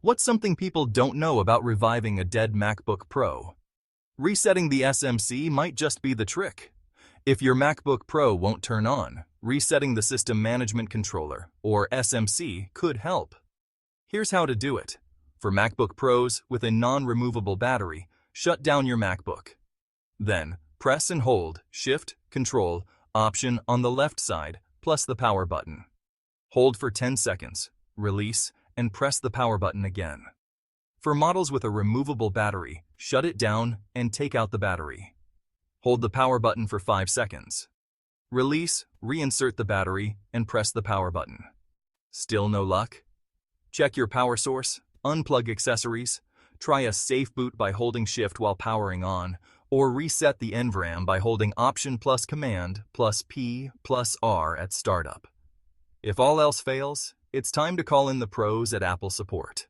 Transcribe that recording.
What's something people don't know about reviving a dead MacBook Pro? Resetting the SMC might just be the trick. If your MacBook Pro won't turn on, resetting the System Management Controller, or SMC, could help. Here's how to do it. For MacBook Pros with a non-removable battery, shut down your MacBook. Then, press and hold Shift, Control, Option on the left side, plus the power button. Hold for 10 seconds, release, and press the power button again. For models with a removable battery, shut it down and take out the battery. Hold the power button for 5 seconds. Release, reinsert the battery, and press the power button. Still no luck? Check your power source, unplug accessories, try a safe boot by holding Shift while powering on, or reset the NVRAM by holding Option plus Command plus P plus R at startup. If all else fails, it's time to call in the pros at Apple Support.